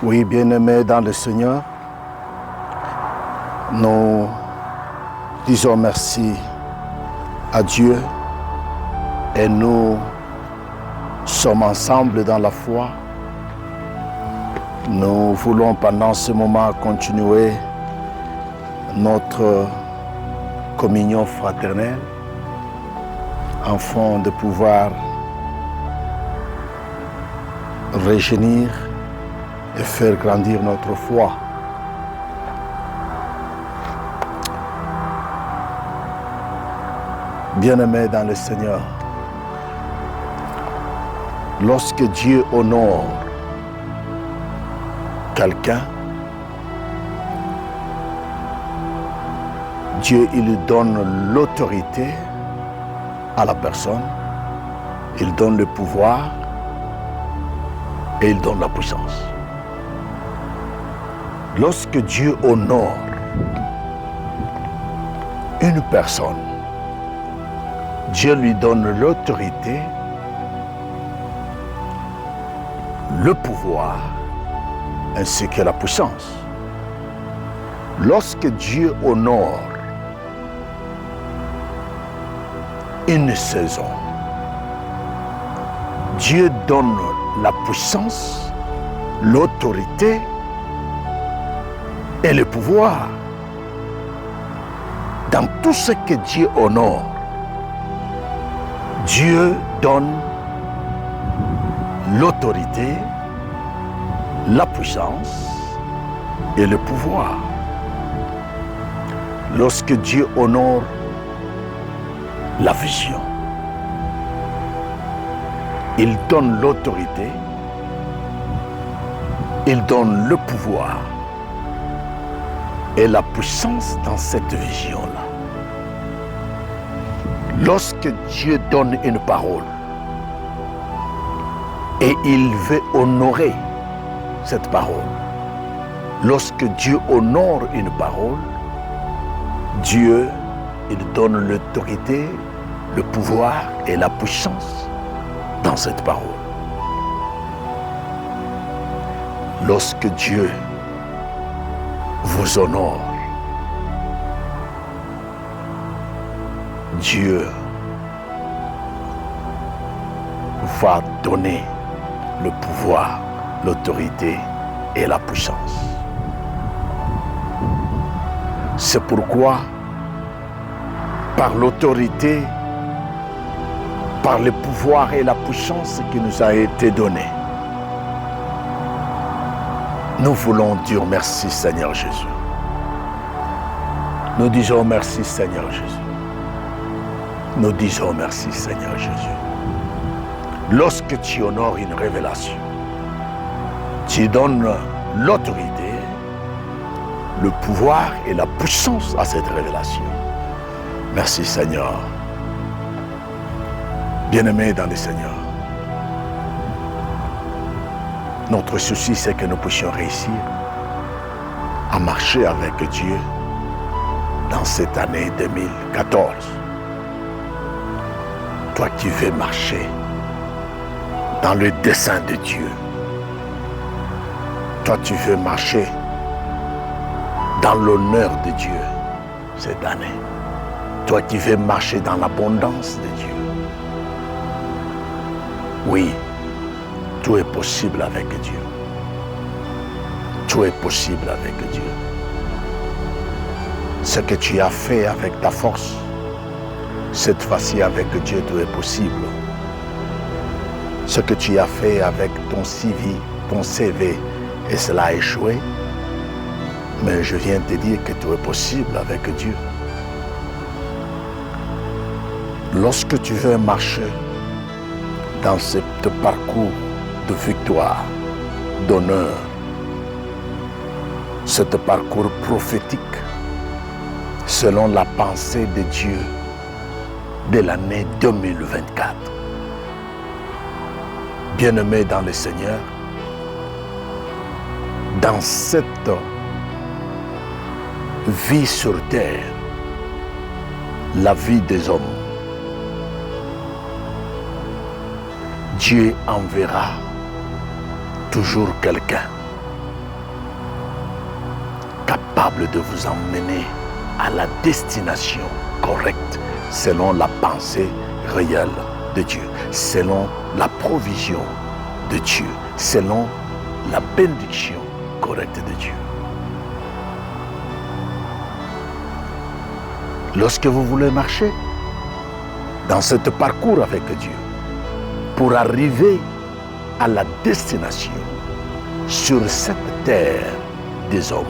Oui, bien-aimés dans le Seigneur, nous disons merci à Dieu et nous sommes ensemble dans la foi. Nous voulons pendant ce moment continuer notre communion fraternelle afin de pouvoir rajeunir et faire grandir notre foi. Bien-aimés dans le Seigneur, lorsque Dieu honore quelqu'un, Dieu il donne l'autorité à la personne, il donne le pouvoir et il donne la puissance. Lorsque Dieu honore une personne, Dieu lui donne l'autorité, le pouvoir ainsi que la puissance. Lorsque Dieu honore une saison, Dieu donne la puissance, l'autorité et le pouvoir. Dans tout ce que Dieu honore, Dieu donne l'autorité, la puissance et le pouvoir. Lorsque Dieu honore la vision, il donne l'autorité, il donne le pouvoir et la puissance dans cette vision-là. Lorsque Dieu donne une parole et il veut honorer cette parole, lorsque Dieu honore une parole, Dieu, il donne l'autorité, le pouvoir et la puissance dans cette parole. Lorsque Dieu vous honore, Dieu va donner le pouvoir, l'autorité et la puissance. C'est pourquoi, par l'autorité, par le pouvoir et la puissance qui nous a été donnée, nous voulons dire merci Seigneur Jésus. Nous disons merci Seigneur Jésus. Nous disons merci Seigneur Jésus. Lorsque tu honores une révélation, tu donnes l'autorité, le pouvoir et la puissance à cette révélation. Merci Seigneur. Bien-aimés dans le Seigneur, notre souci c'est que nous puissions réussir à marcher avec Dieu dans cette année 2014. Toi qui veux marcher dans le dessein de Dieu. Toi tu veux marcher dans l'honneur de Dieu cette année. Toi qui veux marcher dans l'abondance de Dieu. Oui, tout est possible avec Dieu. Tout est possible avec Dieu. Ce que tu as fait avec ta force, cette fois-ci avec Dieu, tout est possible. Ce que tu as fait avec ton CV, et cela a échoué, mais je viens te dire que tout est possible avec Dieu. Lorsque tu veux marcher dans ce parcours de victoire, d'honneur, ce parcours prophétique, selon la pensée de Dieu de l'année 2024. Bien-aimés dans le Seigneur, dans cette vie sur terre, la vie des hommes, Dieu enverra toujours quelqu'un capable de vous emmener à la destination correcte selon la pensée réelle de Dieu, selon la provision de Dieu, selon la bénédiction correcte de Dieu. Lorsque vous voulez marcher dans ce parcours avec Dieu, pour arriver à la destination sur cette terre des hommes,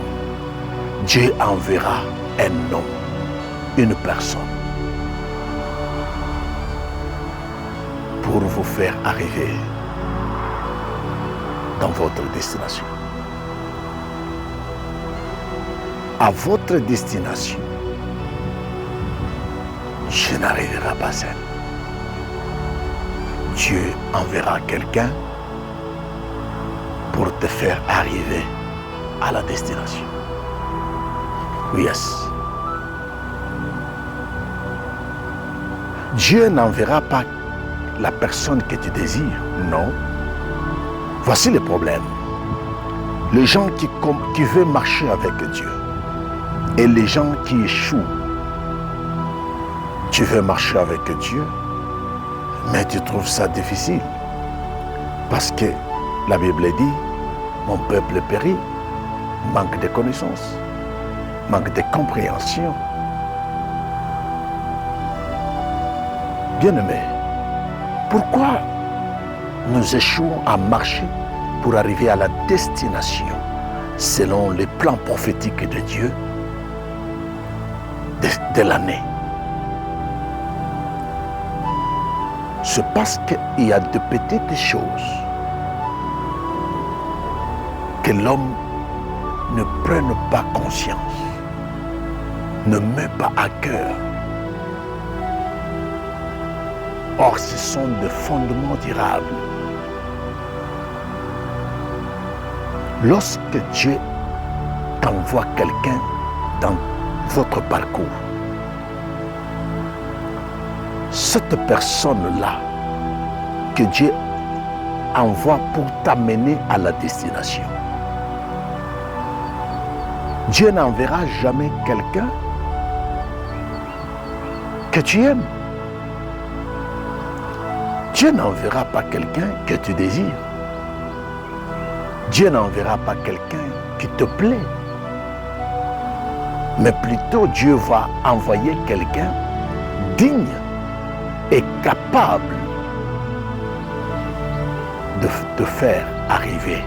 Dieu enverra un homme, une personne, pour vous faire arriver dans votre destination. À votre destination, je n'arriverai pas seul. Dieu enverra quelqu'un pour te faire arriver à la destination. Yes. Dieu n'enverra pas la personne que tu désires, non. Voici le problème. Les gens qui veulent marcher avec Dieu et les gens qui échouent. Tu veux marcher avec Dieu, mais tu trouves ça difficile. Parce que la Bible dit, mon peuple périt, manque de connaissances, manque de compréhension. Bien-aimés, pourquoi nous échouons à marcher pour arriver à la destination selon les plans prophétiques de Dieu de l'année? C'est parce qu'il y a de petites choses que l'homme ne prenne pas conscience, ne met pas à cœur. Or, ce sont des fondements durables. Lorsque Dieu t'envoie quelqu'un dans votre parcours, cette personne-là que Dieu envoie pour t'amener à la destination, Dieu n'enverra jamais quelqu'un que tu aimes. Dieu n'enverra pas quelqu'un que tu désires. Dieu n'enverra pas quelqu'un qui te plaît. Mais plutôt Dieu va envoyer quelqu'un digne et capable de te faire arriver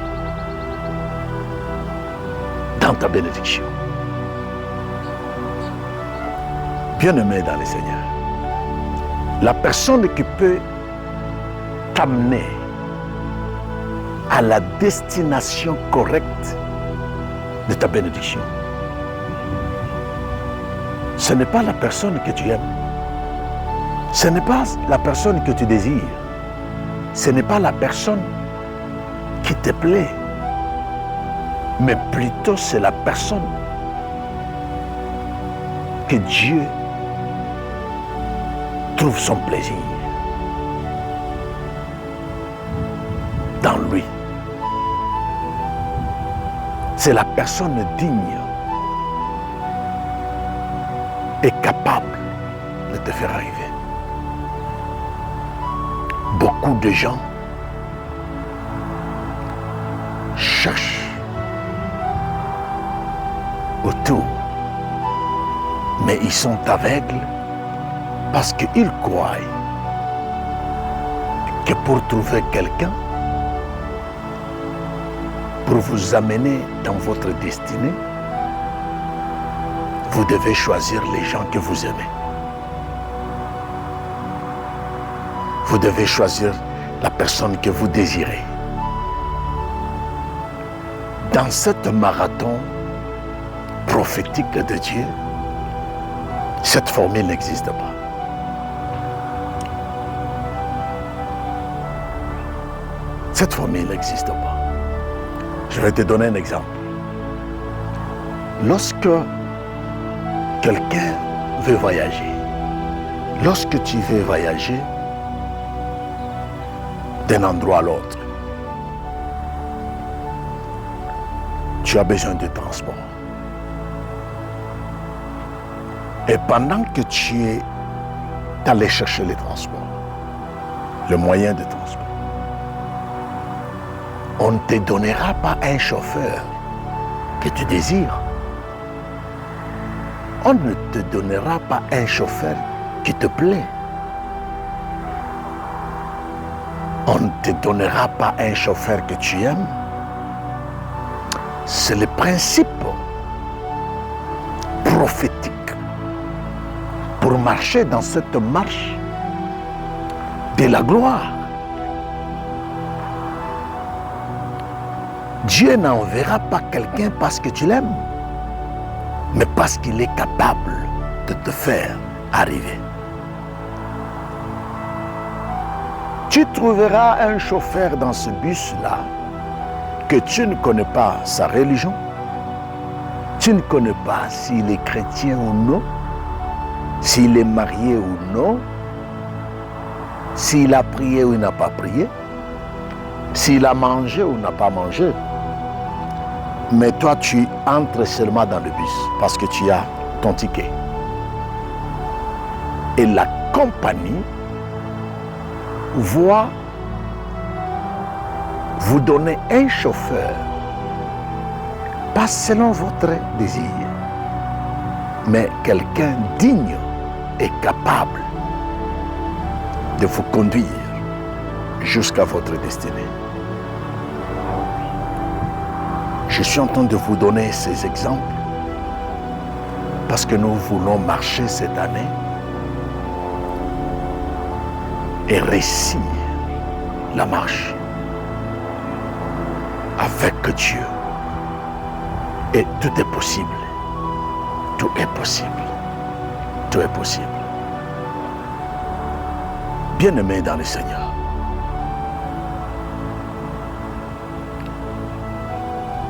dans ta bénédiction. Bien-aimé dans le Seigneur, la personne qui peut t'amener à la destination correcte de ta bénédiction, ce n'est pas la personne que tu aimes. Ce n'est pas la personne que tu désires. Ce n'est pas la personne qui te plaît. Mais plutôt c'est la personne que Dieu trouve son plaisir dans lui. C'est la personne digne et capable de te faire arriver. Beaucoup de gens cherchent autour, mais ils sont aveugles parce qu'ils croient que pour trouver quelqu'un, pour vous amener dans votre destinée, vous devez choisir les gens que vous aimez. Vous devez choisir la personne que vous désirez. Dans cette marathon prophétique de Dieu, cette formule n'existe pas. Cette formule n'existe pas. Je vais te donner un exemple. Lorsque quelqu'un veut voyager, lorsque tu veux voyager d'un endroit à l'autre, tu as besoin de transport. Et pendant que tu es allé chercher les transports, le moyen de transport, on ne te donnera pas un chauffeur que tu désires. On ne te donnera pas un chauffeur qui te plaît. On ne te donnera pas un chauffeur que tu aimes. C'est le principe prophétique pour marcher dans cette marche de la gloire. Dieu n'enverra pas quelqu'un parce que tu l'aimes, mais parce qu'il est capable de te faire arriver. Tu trouveras un chauffeur dans ce bus-là que tu ne connais pas sa religion, tu ne connais pas s'il est chrétien ou non, s'il est marié ou non, s'il a prié ou il n'a pas prié, s'il a mangé ou n'a pas mangé. Mais toi, tu entres seulement dans le bus parce que tu as ton ticket. Et la compagnie va vous donner un chauffeur, pas selon votre désir, mais quelqu'un digne et capable de vous conduire jusqu'à votre destinée. Je suis en train de vous donner ces exemples parce que nous voulons marcher cette année et réussir la marche avec Dieu. Et tout est possible. Tout est possible. Tout est possible. Bien-aimés dans le Seigneur,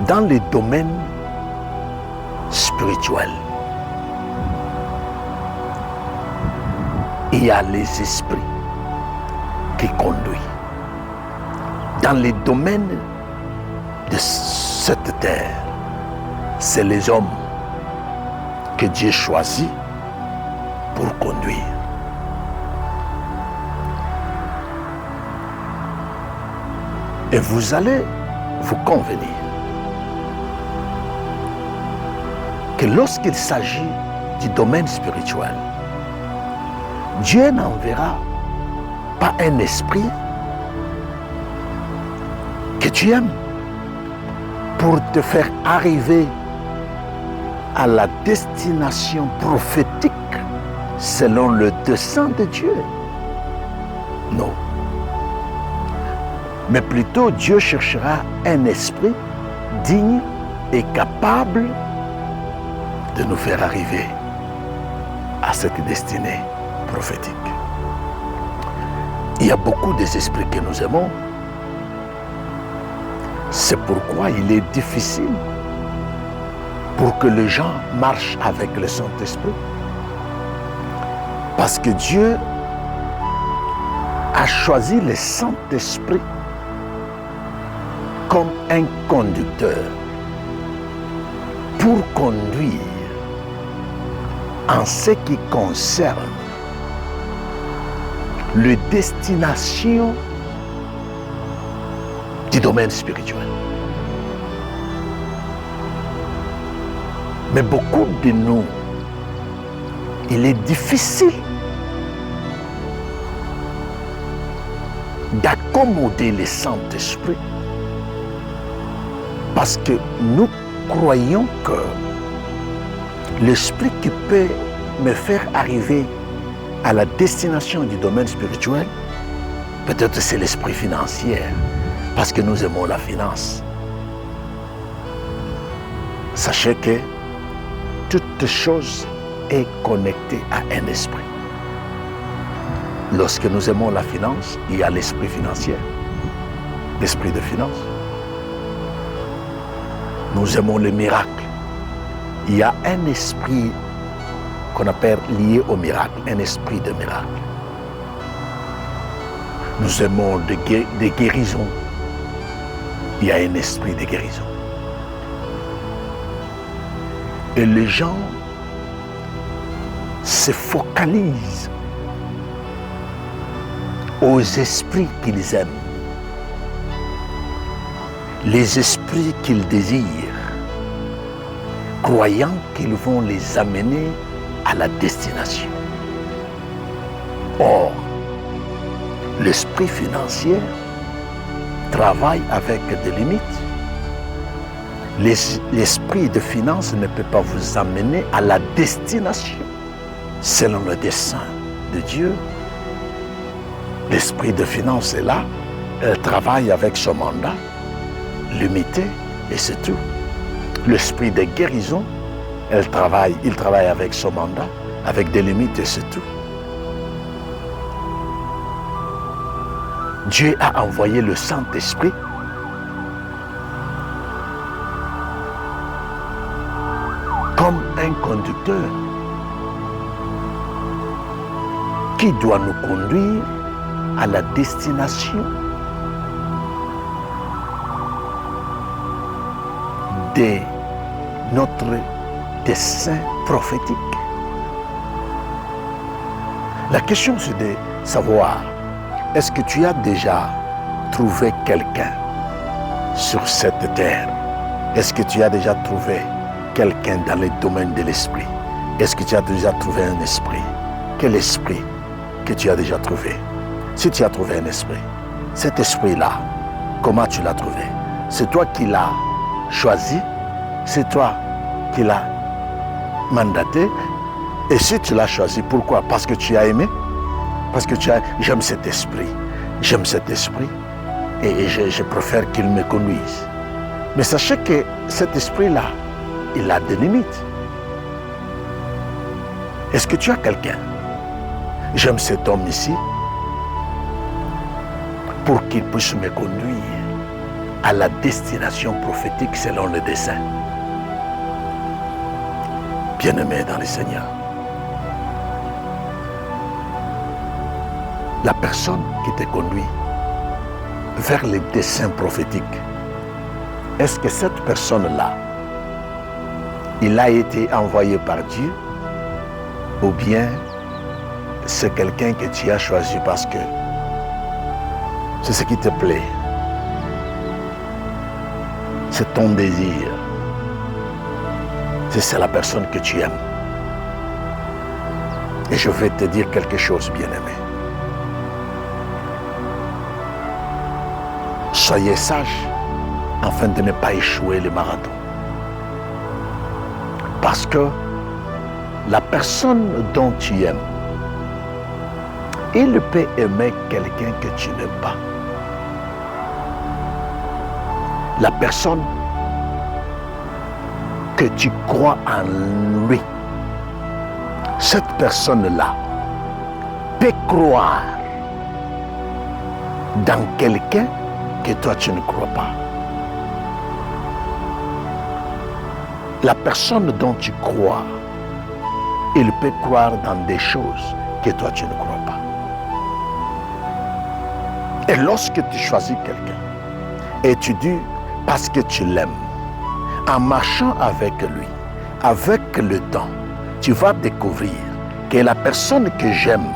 dans les domaines spirituels, il y a les esprits qui conduisent. Dans les domaines de cette terre, c'est les hommes que Dieu choisit pour conduire. Et vous allez vous convenir que lorsqu'il s'agit du domaine spirituel, Dieu n'enverra pas un esprit que tu aimes pour te faire arriver à la destination prophétique selon le dessein de Dieu. Non. Mais plutôt Dieu cherchera un esprit digne et capable de nous faire arriver à cette destinée prophétique. Il y a beaucoup d'esprits que nous aimons. C'est pourquoi il est difficile pour que les gens marchent avec le Saint-Esprit. Parce que Dieu a choisi le Saint-Esprit comme un conducteur pour conduire en ce qui concerne la destination du domaine spirituel. Mais beaucoup de nous, il est difficile d'accommoder le Saint-Esprit parce que nous croyons que l'esprit qui peut me faire arriver à la destination du domaine spirituel, peut-être c'est l'esprit financier, parce que nous aimons la finance. Sachez que toute chose est connectée à un esprit. Lorsque nous aimons la finance, il y a l'esprit financier, l'esprit de finance. Nous aimons les miracles. Il y a un esprit qu'on appelle lié au miracle, un esprit de miracle. Nous aimons des guérisons. Il y a un esprit de guérison. Et les gens se focalisent aux esprits qu'ils aiment, les esprits qu'ils désirent, croyant qu'ils vont les amener à la destination. Or, l'esprit financier travaille avec des limites. L'esprit de finance ne peut pas vous amener à la destination selon le dessein de Dieu. L'esprit de finance est là, elle travaille avec son mandat limité et c'est tout. L'esprit de guérison, il travaille avec son mandat, avec des limites et c'est tout. Dieu a envoyé le Saint-Esprit comme un conducteur qui doit nous conduire à la destination de notre dessein prophétique. La question c'est de savoir, est-ce que tu as déjà trouvé quelqu'un sur cette terre? Est-ce que tu as déjà trouvé quelqu'un dans le domaine de l'esprit? Est-ce que tu as déjà trouvé un esprit? Quel esprit que tu as déjà trouvé? Si tu as trouvé un esprit, cet esprit-là, comment tu l'as trouvé? C'est toi qui l'as choisi, c'est toi qui l'as mandaté. Et si tu l'as choisi, pourquoi? Parce que tu as aimé? Parce que j'aime cet esprit. J'aime cet esprit et je préfère qu'il me conduise. Mais sachez que cet esprit-là, il a des limites. Est-ce que tu as quelqu'un? J'aime cet homme ici pour qu'il puisse me conduire à la destination prophétique selon le dessein. Bien-aimé dans le Seigneur, la personne qui te conduit vers les desseins prophétiques, est-ce que cette personne-là, il a été envoyé par Dieu ou bien c'est quelqu'un que tu as choisi parce que c'est ce qui te plaît, c'est ton désir, c'est la personne que tu aimes. Et je vais te dire quelque chose, bien-aimé. Soyez sages afin de ne pas échouer le marathon. Parce que la personne dont tu aimes, il peut aimer quelqu'un que tu n'aimes pas. La personne que tu crois en lui, cette personne-là peut croire dans quelqu'un que toi tu ne crois pas. La personne dont tu crois, il peut croire dans des choses que toi tu ne crois pas. Et lorsque tu choisis quelqu'un et tu dis parce que tu l'aimes, en marchant avec lui, avec le temps, tu vas découvrir que la personne que j'aime,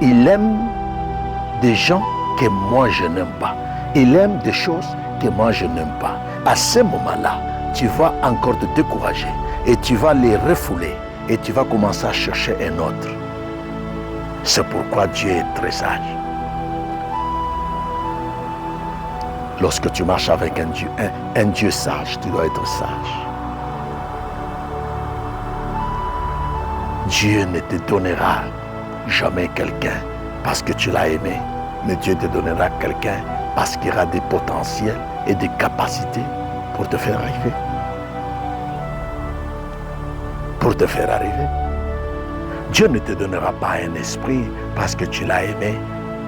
il aime des gens que moi je n'aime pas. Il aime des choses que moi je n'aime pas. À ce moment-là, tu vas encore te décourager et tu vas les refouler et tu vas commencer à chercher un autre. C'est pourquoi Dieu est très sage. Lorsque tu marches avec un Dieu sage, tu dois être sage. Dieu ne te donnera jamais quelqu'un parce que tu l'as aimé, mais Dieu te donnera quelqu'un parce qu'il aura des potentiels et des capacités pour te faire arriver. Pour te faire arriver. Dieu ne te donnera pas un esprit parce que tu l'as aimé.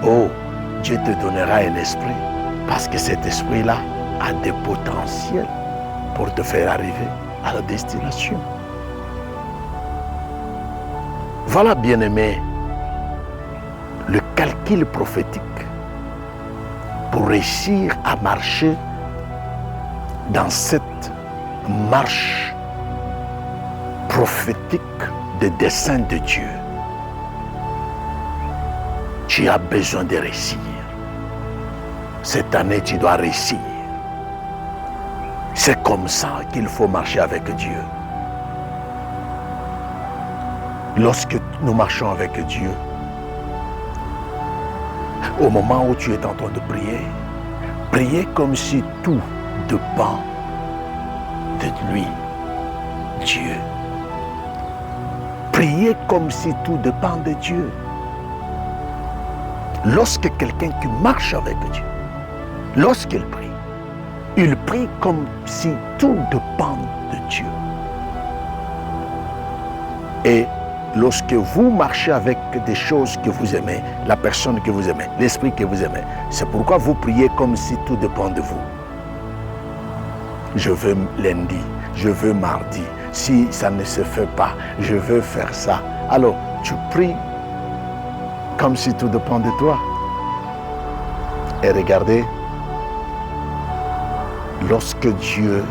Oh, Dieu te donnera un esprit parce que cet esprit-là a des potentiels pour te faire arriver à la destination. Voilà, bien-aimé, le calcul prophétique pour réussir à marcher dans cette marche prophétique des desseins de Dieu. Tu as besoin de réussir. Cette année, tu dois réussir. C'est comme ça qu'il faut marcher avec Dieu. Lorsque nous marchons avec Dieu, au moment où tu es en train de prier, priez comme si tout dépend de lui, Dieu. Priez comme si tout dépend de Dieu. Lorsque quelqu'un qui marche avec Dieu, lorsqu'il prie, il prie comme si tout dépend de Dieu. Et lorsque vous marchez avec des choses que vous aimez, la personne que vous aimez, l'esprit que vous aimez, c'est pourquoi vous priez comme si tout dépend de vous. Je veux lundi, je veux mardi. Si ça ne se fait pas, je veux faire ça. Alors, tu pries comme si tout dépend de toi. Et regardez, lorsque Dieu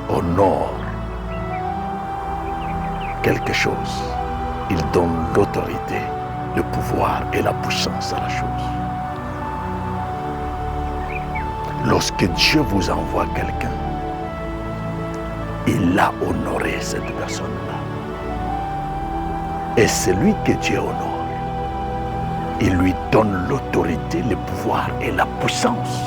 honore quelque chose, il donne l'autorité, le pouvoir et la puissance à la chose. Lorsque Dieu vous envoie quelqu'un, il a honoré cette personne-là. Et celui que Dieu honore, il lui donne l'autorité, le pouvoir et la puissance.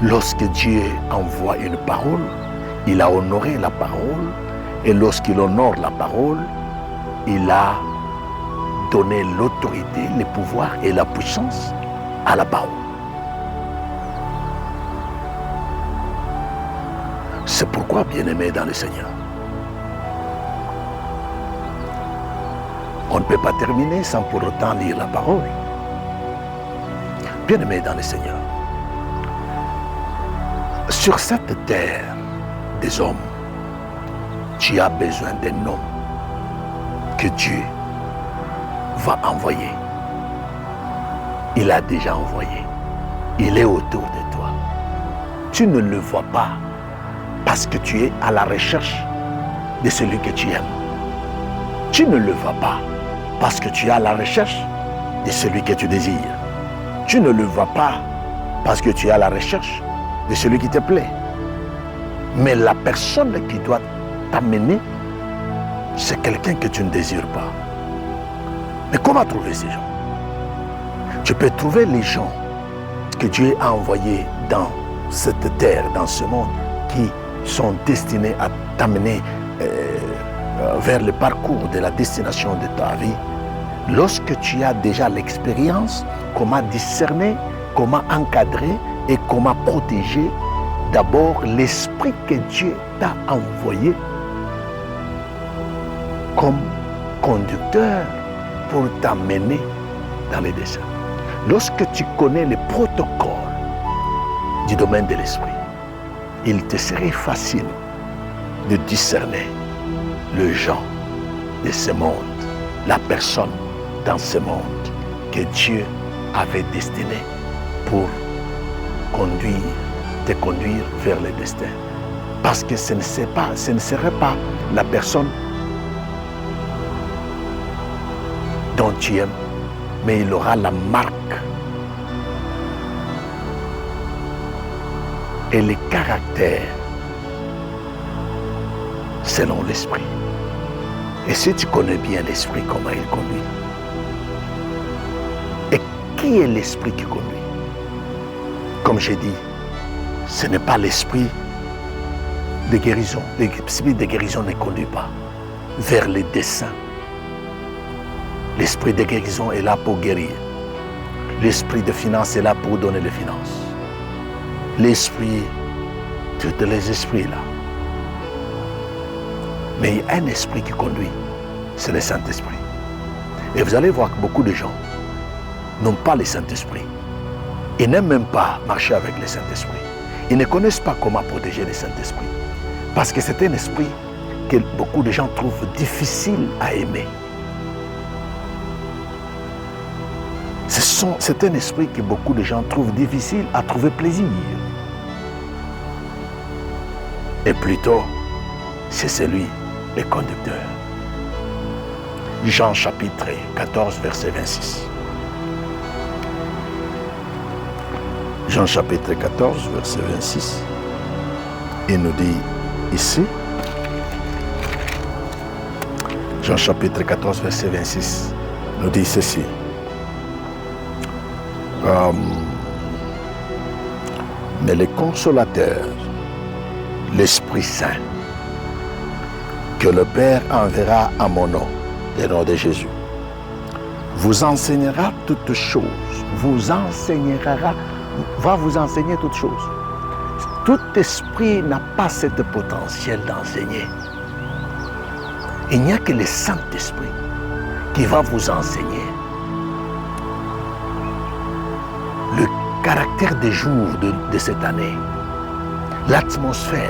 Lorsque Dieu envoie une parole, il a honoré la parole. Et lorsqu'il honore la parole, il a donné l'autorité, le pouvoir et la puissance à la parole. C'est pourquoi, bien-aimés dans le Seigneur, on ne peut pas terminer sans pour autant lire la parole. Bien-aimés dans le Seigneur, sur cette terre des hommes, tu as besoin d'un homme que Dieu va envoyer. Il a déjà envoyé. Il est autour de toi. Tu ne le vois pas parce que tu es à la recherche de celui que tu aimes. Tu ne le vois pas parce que tu es à la recherche de celui que tu désires. Tu ne le vois pas parce que tu es à la recherche de celui qui te plaît. Mais la personne qui doit t'amener, c'est quelqu'un que tu ne désires pas. Mais comment trouver ces gens? Tu peux trouver les gens que Dieu a envoyés dans cette terre, dans ce monde, qui sont destinés à t'amener vers le parcours de la destination de ta vie. Lorsque tu as déjà l'expérience, comment discerner, comment encadrer et comment protéger d'abord l'esprit que Dieu t'a envoyé comme conducteur pour t'amener dans les desseins. Lorsque tu connais les protocoles du domaine de l'esprit, il te serait facile de discerner le genre de ce monde, la personne dans ce monde que Dieu avait destiné pour te conduire vers le destin. Parce que ce ne serait pas la personne dont tu aimes, mais il aura la marque et le caractère selon l'esprit. Et si tu connais bien l'esprit, comment il conduit? Et qui est l'esprit qui conduit? Comme j'ai dit, ce n'est pas l'esprit de guérison. L'esprit de guérison ne conduit pas vers les desseins. L'esprit de guérison est là pour guérir. L'esprit de finance est là pour donner les finances. L'esprit, tous les esprits là. Mais il y a un esprit qui conduit, c'est le Saint-Esprit. Et vous allez voir que beaucoup de gens n'ont pas le Saint-Esprit. Ils n'aiment même pas marcher avec le Saint-Esprit. Ils ne connaissent pas comment protéger le Saint-Esprit. Parce que c'est un esprit que beaucoup de gens trouvent difficile à aimer. C'est un esprit que beaucoup de gens trouvent difficile à trouver plaisir. Et plutôt, c'est celui, le conducteur. Jean chapitre 14, verset 26. Jean chapitre 14, verset 26. Il nous dit ici, Jean chapitre 14, verset 26, nous dit ceci. Mais le consolateur, l'Esprit Saint, que le Père enverra à mon nom, le nom de Jésus, vous enseignera toutes choses, va vous enseigner toutes choses. Tout esprit n'a pas ce potentiel d'enseigner. Il n'y a que le Saint-Esprit qui va vous enseigner le caractère des jours de cette année, l'atmosphère.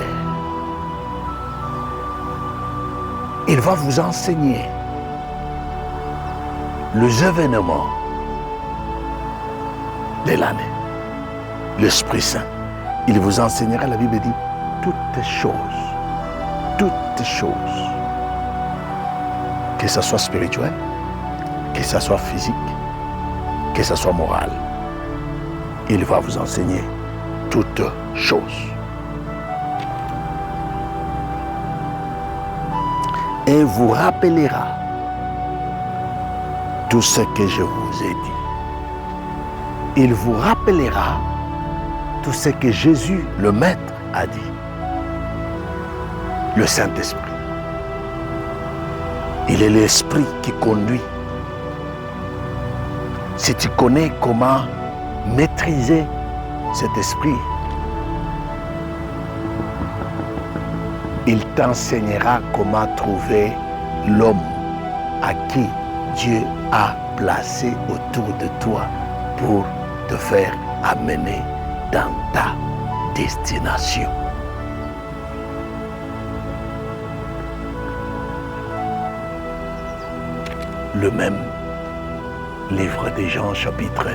Il va vous enseigner les événements de l'année. L'Esprit Saint, il vous enseignera, la Bible dit, toutes choses, que ce soit spirituel, que ce soit physique, que ce soit moral. Il va vous enseigner toutes choses. Et vous rappellera tout ce que je vous ai dit. Il vous rappellera tout ce que Jésus, le Maître, a dit. Le Saint-Esprit. Il est l'Esprit qui conduit. Si tu connais comment maîtriser cet esprit, il t'enseignera comment trouver l'homme à qui Dieu a placé autour de toi pour te faire amener dans ta destination. Le même livre de Jean, chapitre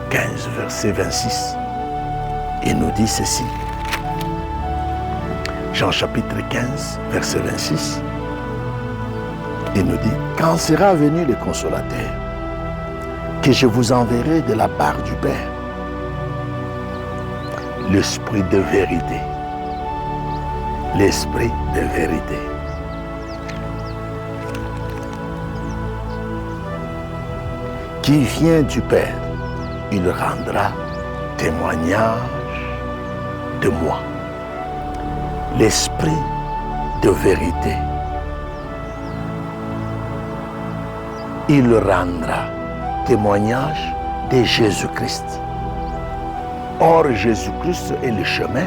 15, verset 26, il nous dit ceci. Jean chapitre 15, verset 26, il nous dit, quand sera venu le consolateur, que je vous enverrai de la part du Père, l'Esprit de vérité, l'Esprit de vérité. Qui vient du Père, il rendra témoignage de moi. L'Esprit de vérité, il rendra témoignage de Jésus-Christ. Or, Jésus-Christ est le chemin,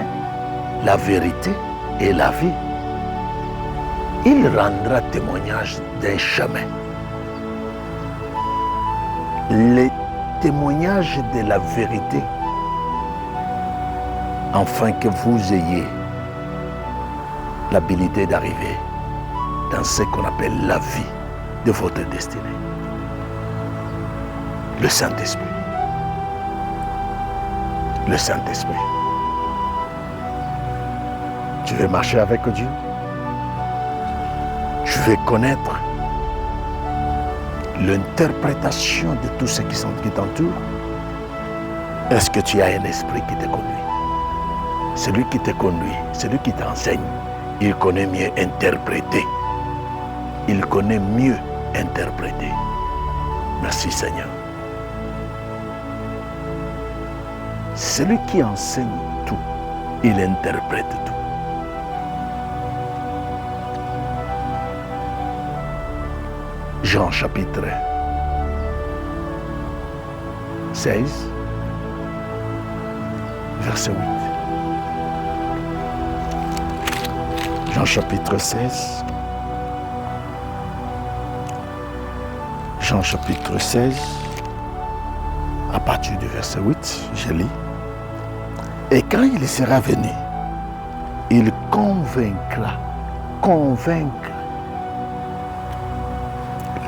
la vérité et la vie. Il rendra témoignage d'un chemin. Le témoignage de la vérité, afin que vous ayez l'habilité d'arriver dans ce qu'on appelle la vie de votre destinée. Le Saint-Esprit. Le Saint-Esprit. Tu veux marcher avec Dieu? Tu veux connaître l'interprétation de tout ce qui t'entoure? Est-ce que tu as un esprit qui te conduit? Celui qui te conduit, celui qui t'enseigne, il connaît mieux interpréter. Il connaît mieux interpréter. Merci Seigneur. Celui qui enseigne tout, il interprète tout. Jean chapitre 16, verset 8. Jean chapitre 16. Jean chapitre 16, à partir du verset 8, je lis. Et quand il sera venu, il convaincra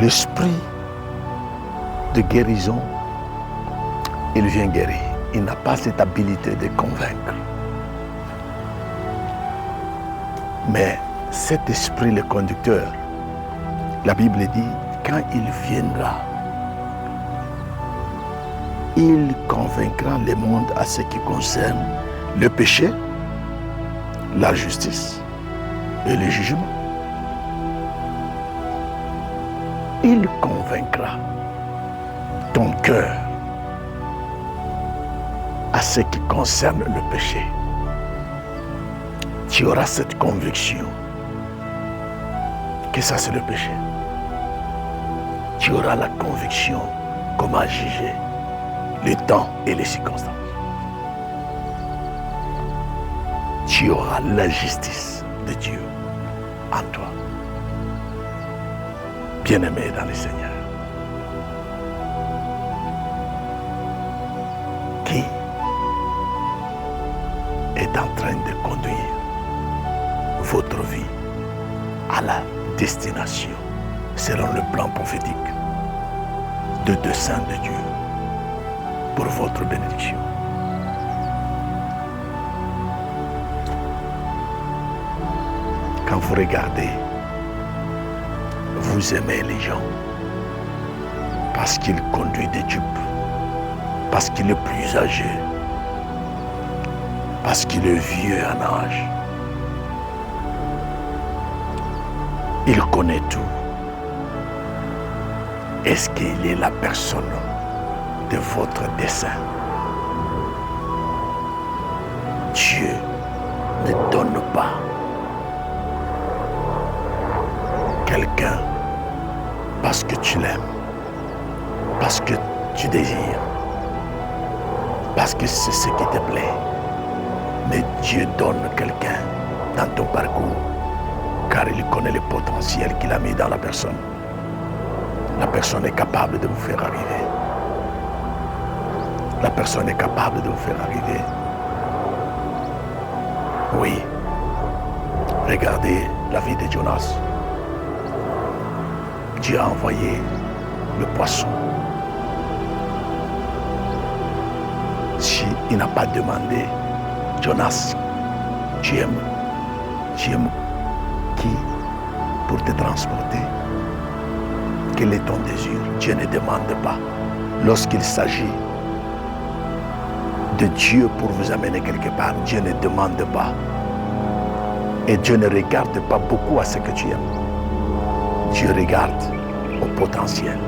l'esprit de guérison, il vient guérir. Il n'a pas cette habilité de convaincre. Mais cet esprit, le conducteur, La Bible dit, quand il viendra, il convaincra le monde à ce qui concerne le péché, la justice et le jugement. Il convaincra ton cœur à ce qui concerne le péché. Tu auras cette conviction que ça c'est le péché. Tu auras la conviction comment juger le temps et les circonstances. Tu auras la justice de Dieu en toi. Bien-aimé dans le Seigneur, qui est en train de conduire votre vie à la destination selon le plan prophétique de dessein de Dieu pour votre bénédiction. Quand vous regardez, vous aimez les gens parce qu'il conduit des dupes, parce qu'il est plus âgé, parce qu'il est vieux en âge. Il connaît tout. Est-ce qu'il est la personne de votre dessein? Dieu ne donne pas quelqu'un parce que tu l'aimes, parce que tu désires, parce que c'est ce qui te plaît. Mais Dieu donne quelqu'un dans ton parcours car il connaît le potentiel qu'il a mis dans la personne. La personne est capable de vous faire arriver. La personne est capable de vous faire arriver. Oui. Regardez la vie de Jonas. Dieu a envoyé le poisson. Si il n'a pas demandé, Jonas, tu aimes qui pour te transporter? Quel est ton désir? Dieu ne demande pas. Lorsqu'il s'agit de Dieu pour vous amener quelque part, Dieu ne demande pas. Et Dieu ne regarde pas beaucoup à ce que tu aimes. Dieu regarde au potentiel.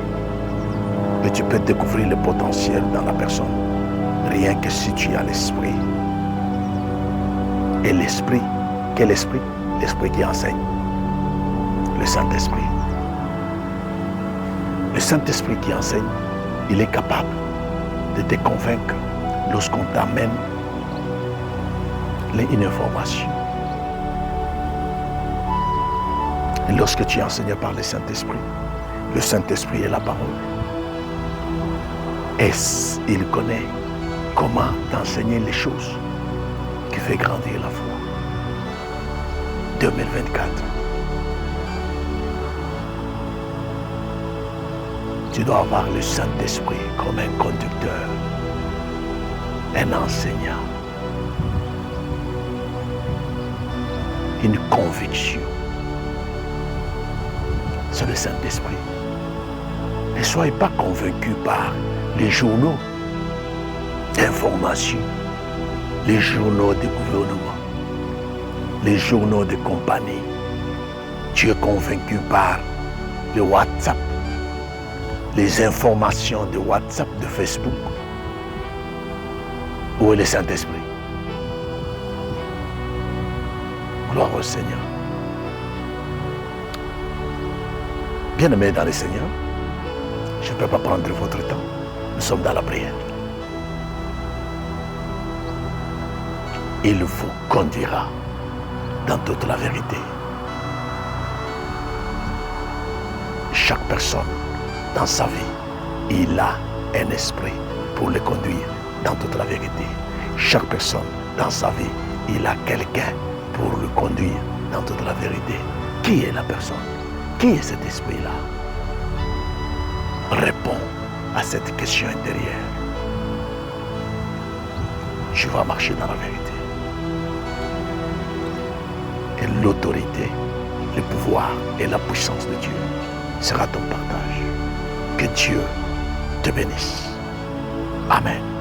Et tu peux découvrir le potentiel dans la personne. Rien que si tu as l'esprit. Et l'esprit, quel esprit? L'esprit qui enseigne. Le Saint-Esprit. Le Saint-Esprit qui enseigne, il est capable de te convaincre lorsqu'on t'amène une information. Et lorsque tu es enseigné par le Saint-Esprit est la parole. Et il connaît comment t'enseigner les choses qui fait grandir la foi. 2024. Tu dois avoir le Saint-Esprit comme un conducteur, un enseignant, une conviction. C'est le Saint-Esprit. Ne soyez pas convaincus par les journaux d'information, les journaux de gouvernement, les journaux de compagnie. Tu es convaincu par le WhatsApp, les informations de WhatsApp, de Facebook. Où est le Saint-Esprit? Gloire au Seigneur. Bien-aimés dans le Seigneur, je ne peux pas prendre votre temps. Nous sommes dans la prière. Il vous conduira dans toute la vérité. Chaque personne dans sa vie, il a un esprit pour le conduire dans toute la vérité. Chaque personne dans sa vie, il a quelqu'un pour le conduire dans toute la vérité. Qui est la personne? Qui est cet esprit-là? Réponds à cette question intérieure. Je vais marcher dans la vérité. Et l'autorité, le pouvoir et la puissance de Dieu sera ton partage. Que Dieu te bénisse. Amen.